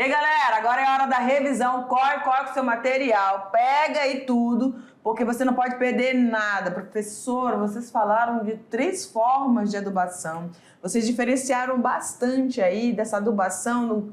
E aí, galera, agora é a hora da revisão. Corre com o seu material, pega aí tudo, porque você não pode perder nada. Professor, vocês falaram de 3 formas de adubação. Vocês diferenciaram bastante aí dessa adubação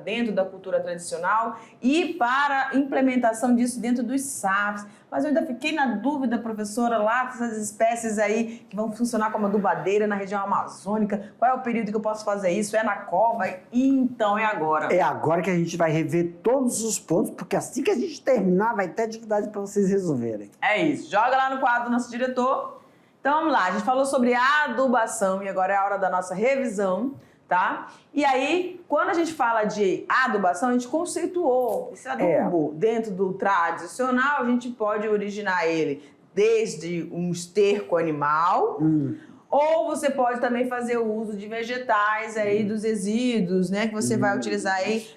dentro da cultura tradicional e para a implementação disso dentro dos SAFs. Mas eu ainda fiquei na dúvida, professora, lá dessas espécies aí que vão funcionar como adubadeira na região amazônica. Qual é o período que eu posso fazer isso? É na cova? Então é agora. É agora que a gente vai rever todos os pontos, porque assim que a gente terminar, vai ter atividade para vocês resolverem. É isso. Joga lá no quadro do nosso diretor. Então vamos lá, a gente falou sobre adubação e agora é a hora da nossa revisão, tá? E aí, quando a gente fala de adubação, a gente conceituou esse adubo dentro do tradicional, a gente pode originar ele desde um esterco animal, ou você pode também fazer o uso de vegetais aí, dos resíduos, né? Que você vai utilizar aí,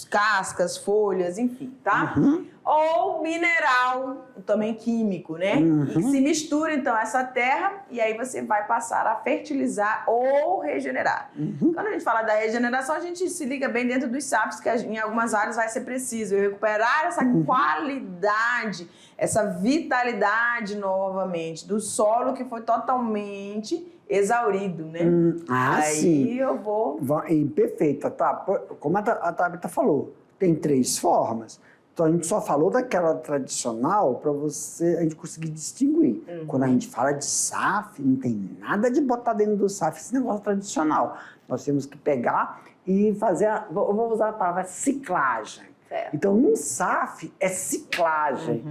cascas, folhas, enfim, tá? Ou mineral, também químico, né? E que se mistura, então, essa terra e aí você vai passar a fertilizar ou regenerar. Quando a gente fala da regeneração, a gente se liga bem dentro dos SAFs, que em algumas áreas vai ser preciso recuperar essa qualidade, essa vitalidade novamente do solo que foi totalmente exaurido, né? Aí sim. eu vou... Perfeito, tá? Como a Tabita falou, tem 3 formas. Então a gente só falou daquela tradicional para a gente conseguir distinguir. Quando a gente fala de SAF, não tem nada de botar dentro do SAF esse negócio tradicional. Nós temos que pegar e fazer, eu vou usar a palavra ciclagem. Certo. Então, num SAF é ciclagem.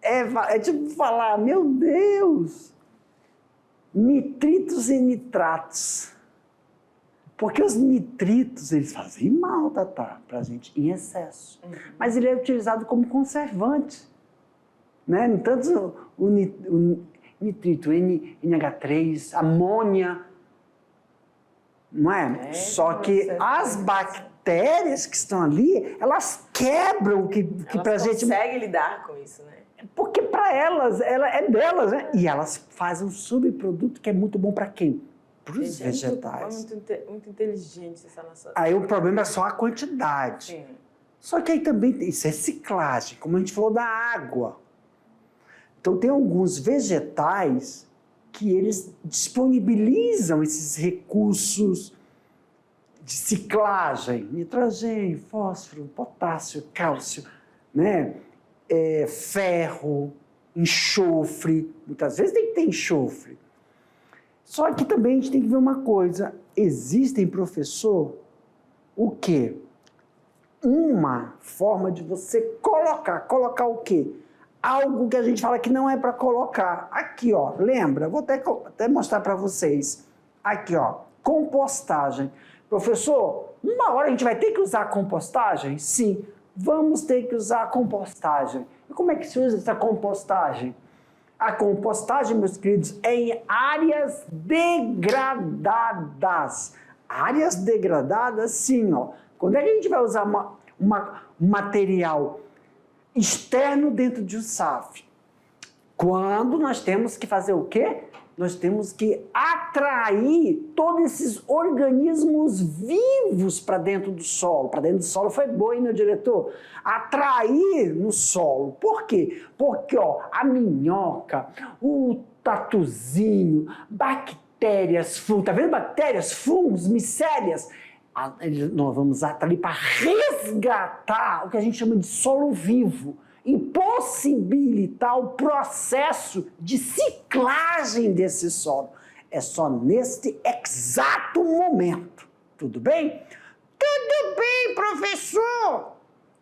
É tipo falar, meu Deus, nitritos e nitratos. Porque os nitritos, eles fazem mal, Tatá, pra gente, em excesso. Mas ele é utilizado como conservante. Né? No tanto o nitrito, NH3, amônia, não é? Só que as bactérias que estão ali, elas quebram o que pra gente... Elas conseguem lidar com isso, né? Porque para elas, ela é delas, né? E elas fazem um subproduto que é muito bom para quem? Para os vegetais. Muito inteligente essa nossa... Aí o problema é só a quantidade. Sim. Só que aí também, isso é ciclagem, como a gente falou da água. Então tem alguns vegetais que eles disponibilizam esses recursos de ciclagem, nitrogênio, fósforo, potássio, cálcio, né? Ferro, enxofre, muitas vezes tem que ter enxofre. Só que também a gente tem que ver uma coisa, existem, professor, o quê? Uma forma de você colocar o quê? Algo que a gente fala que não é para colocar. Aqui, ó, lembra? Vou até mostrar para vocês. Aqui, ó, compostagem. Professor, uma hora a gente vai ter que usar compostagem? Sim, vamos ter que usar compostagem. E como é que se usa essa compostagem? A compostagem, meus queridos, é em áreas degradadas. Áreas degradadas, sim, ó. Quando é que a gente vai usar um material externo dentro de um SAF? Quando nós temos que fazer o quê? Nós temos que atrair todos esses organismos vivos para dentro do solo. Para dentro do solo foi bom, hein, meu diretor? Atrair no solo. Por quê? Porque ó, a minhoca, o tatuzinho, bactérias, fungos, tá vendo bactérias, fungos, micélias? Nós vamos atrair para resgatar o que a gente chama de solo vivo e possibilitar o processo de ciclagem desse solo. É só neste exato momento. Tudo bem? Tudo bem, professor!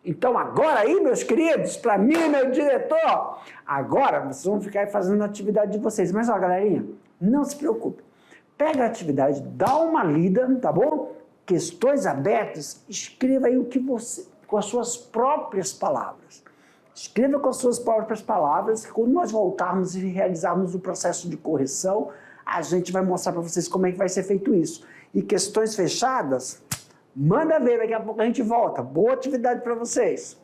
Então agora aí, meus queridos, para mim e meu diretor, agora vocês vão ficar aí fazendo a atividade de vocês. Mas ó, galerinha, não se preocupe. Pega a atividade, dá uma lida, tá bom? Questões abertas, escreva aí o que você, com as suas próprias palavras. Escreva com as suas próprias palavras, que quando nós voltarmos e realizarmos o processo de correção, a gente vai mostrar para vocês como é que vai ser feito isso. E questões fechadas, manda ver, daqui a pouco a gente volta. Boa atividade para vocês!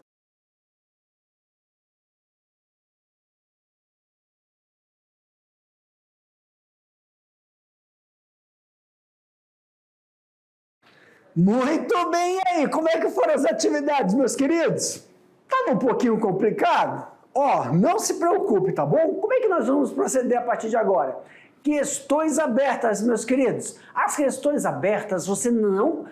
Muito bem, e aí? Como é que foram as atividades, meus queridos? Estava um pouquinho complicado? Ó, não se preocupe, tá bom? Como é que nós vamos proceder a partir de agora? Questões abertas, meus queridos. As questões abertas, você não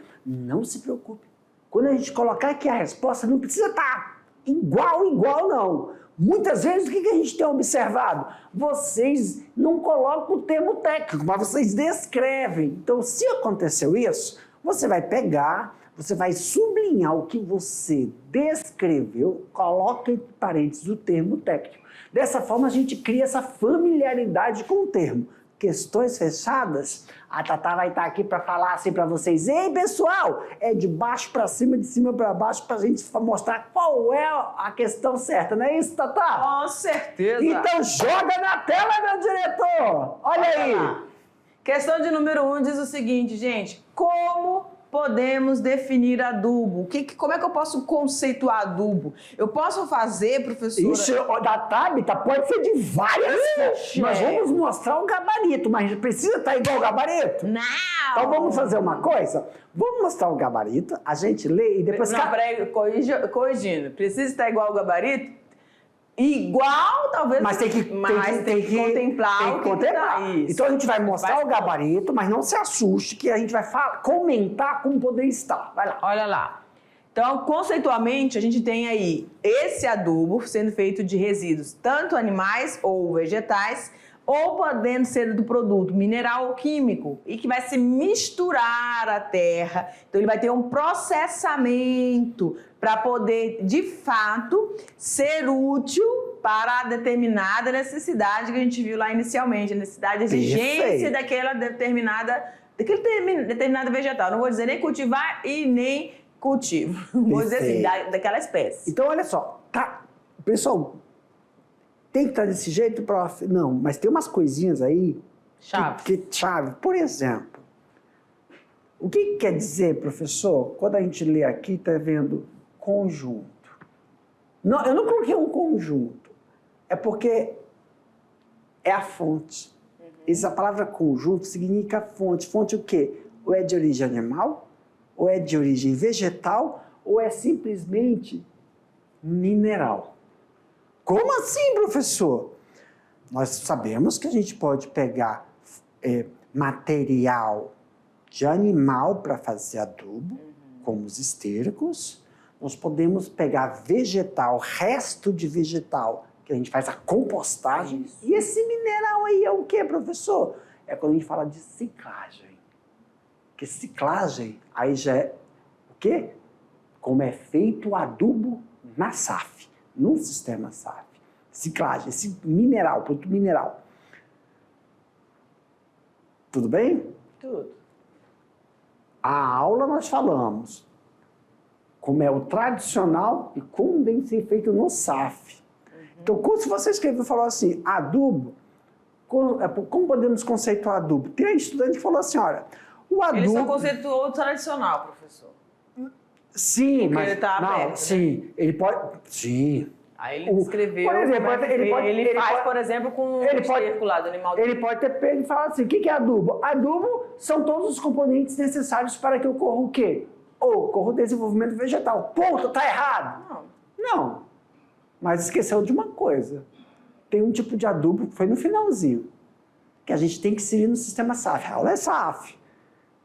se preocupe. Quando a gente colocar aqui a resposta, não precisa estar igual, não. Muitas vezes, o que a gente tem observado? Vocês não colocam o termo técnico, mas vocês descrevem. Então, se aconteceu isso, você vai pegar, você vai sublinhar o que você descreveu, coloca entre parênteses o termo técnico. Dessa forma, a gente cria essa familiaridade com o termo. Questões fechadas, a Tatá vai estar aqui para falar assim para vocês. Ei, pessoal, é de baixo para cima, de cima para baixo, para a gente mostrar qual é a questão certa, não é isso, Tatá? Com certeza. Então joga na tela, meu diretor. Olha aí. Lá. Questão de número 1 diz o seguinte, gente. Como podemos definir adubo? Como é que eu posso conceituar adubo? Eu posso fazer, professora... Isso, da Tabita pode ser de várias formas. Nós vamos mostrar o gabarito, mas precisa estar igual o gabarito? Não! Então vamos fazer uma coisa? Vamos mostrar o gabarito, a gente lê e depois... Não, peraí, corrigindo. Precisa estar igual o gabarito? Igual, talvez... Mas tem que contemplar o que tá. Então a gente vai mostrar o gabarito, mas não se assuste que a gente vai comentar como poderia estar. Vai lá. Olha lá. Então, conceitualmente, a gente tem aí esse adubo sendo feito de resíduos, tanto animais ou vegetais, ou podendo ser do produto mineral ou químico, e que vai se misturar à terra. Então, ele vai ter um processamento para poder, de fato, ser útil para a determinada necessidade que a gente viu lá inicialmente, a necessidade, a exigência daquele determinado vegetal. Não vou dizer nem cultivar e nem cultivo. Vou dizer assim, daquela espécie. Então, olha só, tá, pessoal, tem que estar desse jeito, prof? Não, mas tem umas coisinhas aí... Chave. Por exemplo, o que quer dizer, professor, quando a gente lê aqui, está vendo conjunto? Não, eu não coloquei um conjunto. É porque é a fonte. Essa palavra conjunto significa fonte. Fonte o quê? Ou é de origem animal, ou é de origem vegetal, ou é simplesmente mineral. Como assim, professor? Nós sabemos que a gente pode pegar material de animal para fazer adubo, como os estéricos. Nós podemos pegar vegetal, resto de vegetal, que a gente faz a compostagem. Isso. E esse mineral aí é o quê, professor? É quando a gente fala de ciclagem. Porque ciclagem aí já é o quê? Como é feito o adubo na SAF, num sistema SAF. Ciclagem, esse mineral, produto mineral. Tudo bem? Tudo. A aula nós falamos como é o tradicional e como deve ser feito no SAF. Então, se você escreveu e falou assim, adubo, como podemos conceituar adubo? Tem estudante que falou assim, olha, o adubo... Ele só conceituou o tradicional, professor. Sim, porque mas... ele tá aberto, sim, né? Ele pode... Sim. Aí ele descreveu... Por exemplo, ele faz, por exemplo, com o esterco lá do animal... Ele pode ter pego e falar assim, o que é adubo? Adubo são todos os componentes necessários para que ocorra o quê? Ocorra o desenvolvimento vegetal. Ponto, tá errado? Não. Mas esqueceu de uma coisa. Tem um tipo de adubo que foi no finalzinho, que a gente tem que seguir no sistema SAF. A aula é SAF,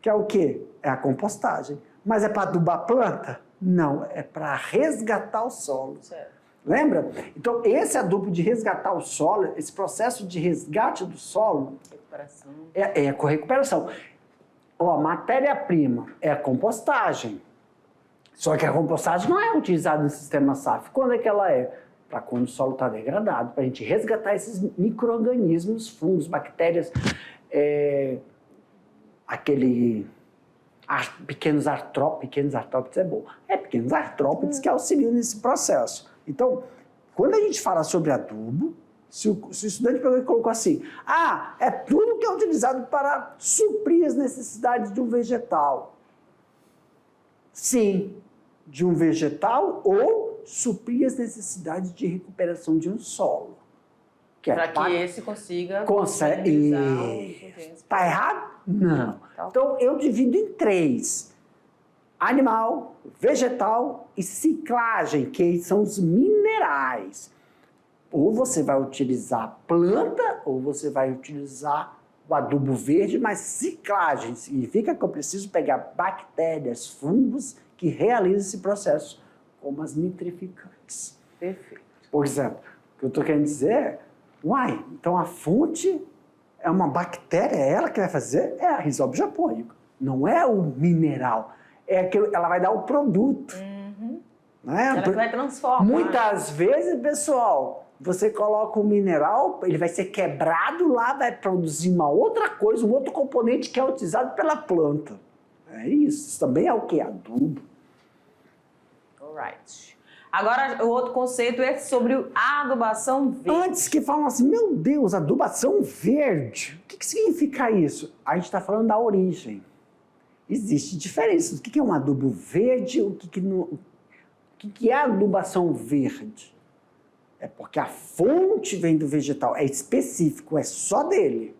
que é o quê? É a compostagem. Mas é para adubar a planta? Não, é para resgatar o solo. Certo. Lembra? Então, esse adubo de resgatar o solo, esse processo de resgate do solo... Recuperação. É com recuperação. Ó, matéria-prima é a compostagem. Só que a compostagem não é utilizada no sistema SAF. Quando é que ela é? Para quando o solo está degradado, para a gente resgatar esses micro-organismos, fungos, bactérias, pequenos artrópodes é bom. Pequenos artrópodes que auxiliam nesse processo. Então, quando a gente fala sobre adubo, se o estudante pegou e colocou assim, é tudo que é utilizado para suprir as necessidades de um vegetal. Sim, de um vegetal ou suprir as necessidades de recuperação de um solo. Para que esse consiga... Está errado? Não. Então, eu divido em 3. animal, vegetal e ciclagem, que são os minerais. Ou você vai utilizar planta, ou você vai utilizar o adubo verde, mas ciclagem significa que eu preciso pegar bactérias, fungos que realizam esse processo, como as nitrificantes. Perfeito. Por exemplo, o que eu estou querendo dizer é, então a fonte é uma bactéria, é ela que vai fazer? É a rizóbio japônico, não é o mineral. É que ela vai dar o produto. Né? Ela que vai transformar. Muitas vezes, pessoal, você coloca um mineral, ele vai ser quebrado lá, vai produzir uma outra coisa, um outro componente que é utilizado pela planta. É isso. Isso também é o que? Adubo. Alright. Agora, o outro conceito é sobre a adubação verde. Antes que falam assim, meu Deus, adubação verde. O que significa isso? A gente está falando da origem. Existe diferença. O que é um adubo verde? O que é adubação verde? É porque a fonte vem do vegetal, é específico, é só dele.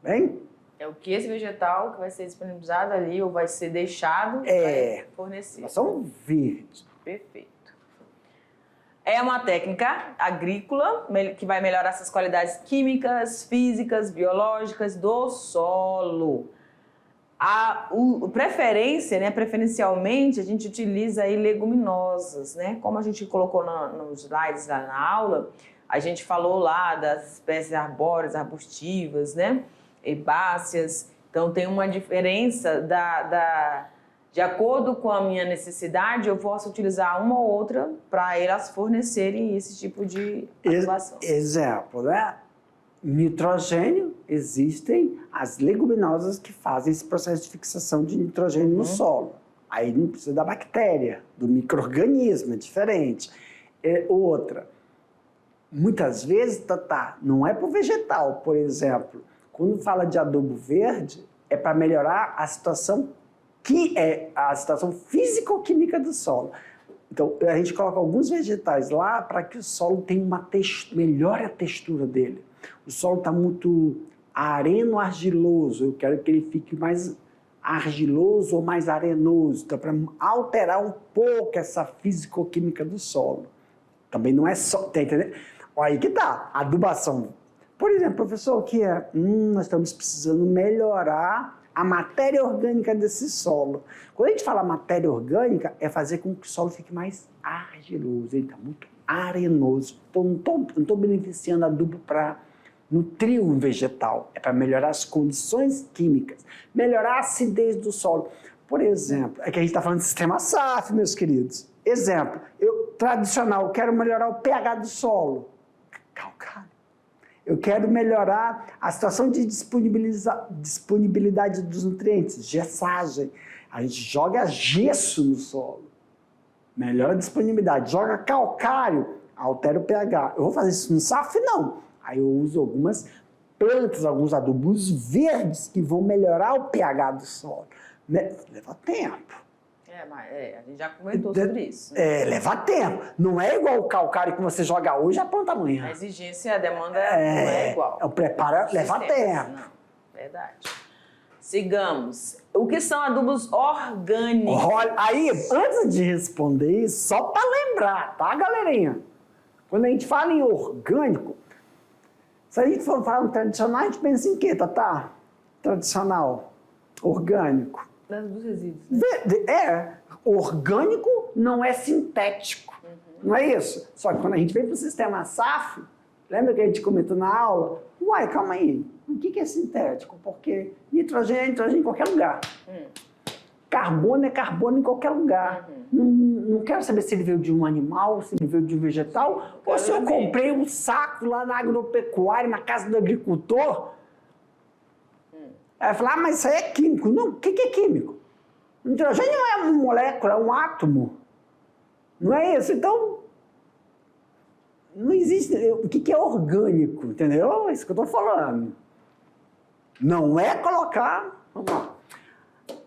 Bem? É o que esse vegetal que vai ser disponibilizado ali ou vai ser deixado vai fornecer. Adubação verde. Perfeito. É uma técnica agrícola que vai melhorar essas qualidades químicas, físicas, biológicas do solo. Preferencialmente, a gente utiliza aí leguminosas, né? Como a gente colocou nos slides lá na aula, a gente falou lá das espécies arbóreas, arbustivas, né? Herbáceas. Então, tem uma diferença de acordo com a minha necessidade, eu posso utilizar uma ou outra para elas fornecerem esse tipo de adubação. Exemplo, né? Nitrogênio, existem as leguminosas que fazem esse processo de fixação de nitrogênio no solo. Aí não precisa da bactéria, do micro-organismo, é diferente. Outra, muitas vezes, não é para o vegetal, por exemplo. Quando fala de adubo verde, é para melhorar a situação físico-química do solo. Então, a gente coloca alguns vegetais lá para que o solo tenha melhore a textura dele. O solo está muito areno-argiloso, eu quero que ele fique mais argiloso ou mais arenoso, então, para alterar um pouco essa físico-química do solo. Também não é só, tá entendendo? Olha aí que tá, adubação. Por exemplo, professor, o que é? Nós estamos precisando melhorar a matéria orgânica desse solo. Quando a gente fala matéria orgânica, é fazer com que o solo fique mais argiloso, ele está muito arenoso. Então, não estou beneficiando adubo para nutrir um vegetal, é para melhorar as condições químicas, melhorar a acidez do solo. Por exemplo, é que a gente está falando de sistema SAF, meus queridos. Exemplo, tradicional, eu quero melhorar o pH do solo. Calcário. Eu quero melhorar a situação de disponibilidade dos nutrientes, gessagem. A gente joga gesso no solo, melhora a disponibilidade. Joga calcário, altera o pH. Eu vou fazer isso no SAF? Não. Aí eu uso algumas plantas, alguns adubos verdes que vão melhorar o pH do solo. Leva tempo. A gente já comentou sobre isso. Leva tempo. Não é igual o calcário que você joga hoje e a planta amanhã. A exigência, a demanda não é igual. O preparo leva tempo. Não, verdade. Sigamos. O que são adubos orgânicos? Olha, aí, antes de responder isso, só para lembrar, tá, galerinha? Quando a gente fala em orgânico, se a gente for falar no tradicional, a gente pensa em quê, Tatá? Tradicional, orgânico. Dos resíduos, né? Orgânico não é sintético, não é isso? Só que quando a gente vem para o sistema SAF, lembra que a gente comentou na aula? Calma aí, o que é sintético? Porque nitrogênio é nitrogênio em qualquer lugar. Carbono é carbono em qualquer lugar. Não quero saber se ele veio de um animal, se ele veio de um vegetal, ou se eu comprei um saco lá na agropecuária, na casa do agricultor. Aí falar, mas isso aí é químico. Não, o que é químico? O nitrogênio é uma molécula, é um átomo. Não é isso? Então, não existe. O que é orgânico? Entendeu? É isso que eu estou falando. Não é colocar. Vamos lá.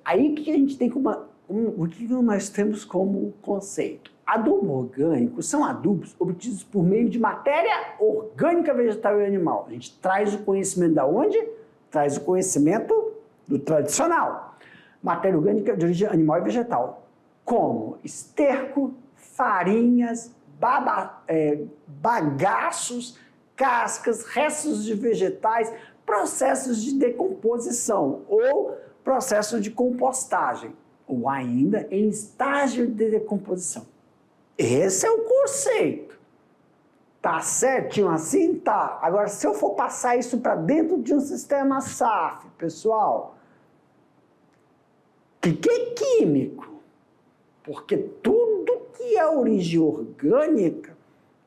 Aí o que a gente tem o que nós temos como conceito? Adubo orgânico são adubos obtidos por meio de matéria orgânica vegetal e animal. A gente traz o conhecimento da onde? Traz o conhecimento do tradicional. matéria orgânica de origem animal e vegetal, como esterco, farinhas, bagaços, cascas, restos de vegetais, processos de decomposição ou processo de compostagem, ou ainda em estágio de decomposição. Esse é o conceito. Tá certinho assim? Tá. Agora, se eu for passar isso para dentro de um sistema SAF, pessoal, o que é químico? Porque tudo que é origem orgânica,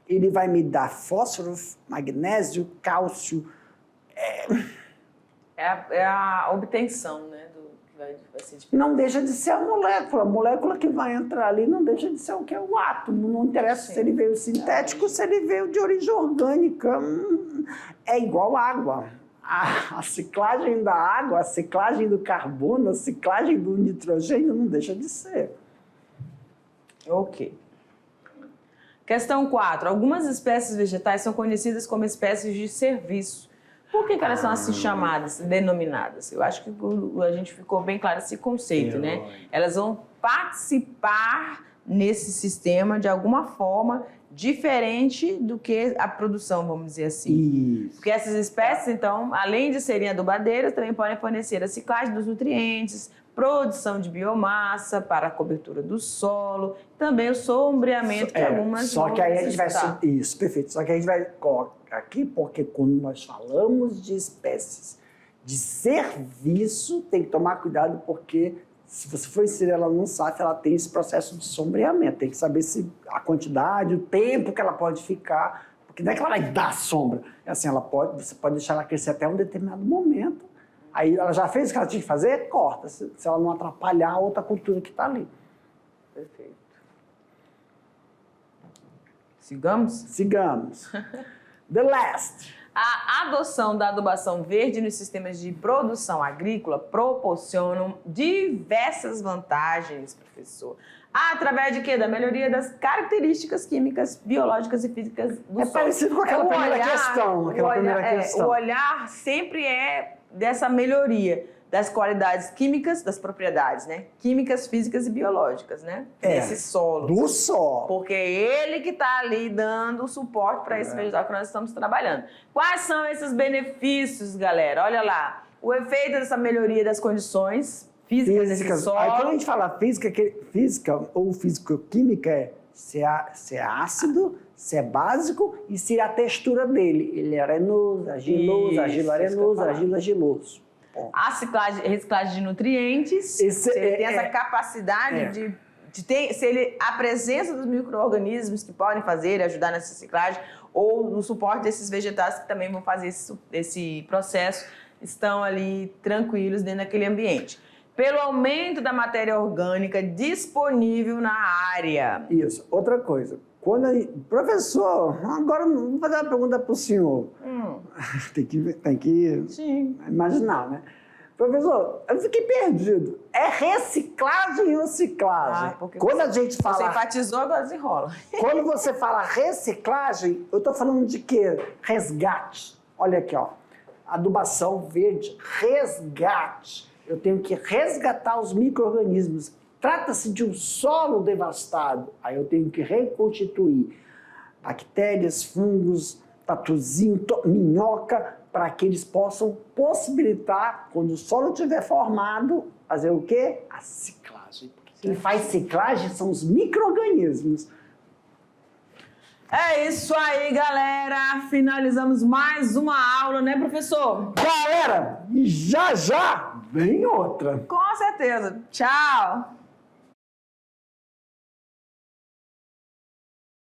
ele vai me dar fósforo, magnésio, cálcio. É a obtenção, né? Que vai ser diferente. Não deixa de ser a molécula. A molécula que vai entrar ali não deixa de ser o que é o átomo. Não interessa Sim. se ele veio sintético, se ele veio de origem orgânica. É igual água. A ciclagem da água, a ciclagem do carbono, a ciclagem do nitrogênio não deixa de ser. Ok. Questão 4. Algumas espécies vegetais são conhecidas como espécies de serviço. Por que elas são assim chamadas, denominadas? Eu acho que a gente ficou bem claro esse conceito, né? Elas vão participar nesse sistema de alguma forma diferente do que a produção, vamos dizer assim. Isso. Porque essas espécies, então, além de serem adubadeiras, também podem fornecer a ciclagem dos nutrientes, produção de biomassa para a cobertura do solo, também o sombreamento que algumas Só que aí a gente vai... necessitar. Isso, perfeito. Só que a gente vai colocar aqui, porque quando nós falamos de espécies de serviço, tem que tomar cuidado, porque se você for inserir ela num SAF, ela tem esse processo de sombreamento. Tem que saber se a quantidade, o tempo que ela pode ficar, porque não é que ela vai dar sombra. É assim, você pode deixar ela crescer até um determinado momento, aí ela já fez o que ela tinha que fazer, corta, se ela não atrapalhar a outra cultura que está ali. Perfeito. Sigamos? Sigamos. The last. A adoção da adubação verde nos sistemas de produção agrícola proporcionam diversas vantagens, professor. Através de quê? Da melhoria das características químicas, biológicas e físicas do solo. É parecido com aquela primeira questão. O olhar sempre é dessa melhoria das qualidades químicas, das propriedades, né? Químicas, físicas e biológicas, né? Desse solo. Do solo. Porque é ele que está ali dando o suporte para esse vegetal que nós estamos trabalhando. Quais são esses benefícios, galera? Olha lá. O efeito dessa melhoria das condições físicas desse solo. Aí quando a gente fala física ou físico-química é se é ácido, se é básico e se a textura dele. Ele é arenoso, argiloso, argilo-arenoso, argilo-argiloso. A reciclagem de nutrientes, se ele tem essa capacidade de ter, a presença dos micro-organismos que podem fazer, ajudar nessa reciclagem, ou no suporte desses vegetais que também vão fazer esse processo, estão ali tranquilos dentro daquele ambiente. Pelo aumento da matéria orgânica disponível na área. Isso. Outra coisa. Professor, agora vou fazer uma pergunta para o senhor. Tem que Sim. imaginar, né? Professor, eu fiquei perdido. É reciclagem ou ciclagem? Quando a gente fala... Você enfatizou, agora desenrola. Quando você fala reciclagem, eu estou falando de quê? Resgate. Olha aqui, ó. Adubação verde, resgate. Eu tenho que resgatar os micro-organismos. Trata-se de um solo devastado. Aí eu tenho que reconstituir bactérias, fungos, tatuzinho, minhoca, para que eles possam possibilitar, quando o solo estiver formado, fazer o quê? A ciclagem. Quem faz ciclagem são os micro-organismos. É isso aí, galera. Finalizamos mais uma aula, né, professor? Galera, já vem outra. Com certeza. Tchau.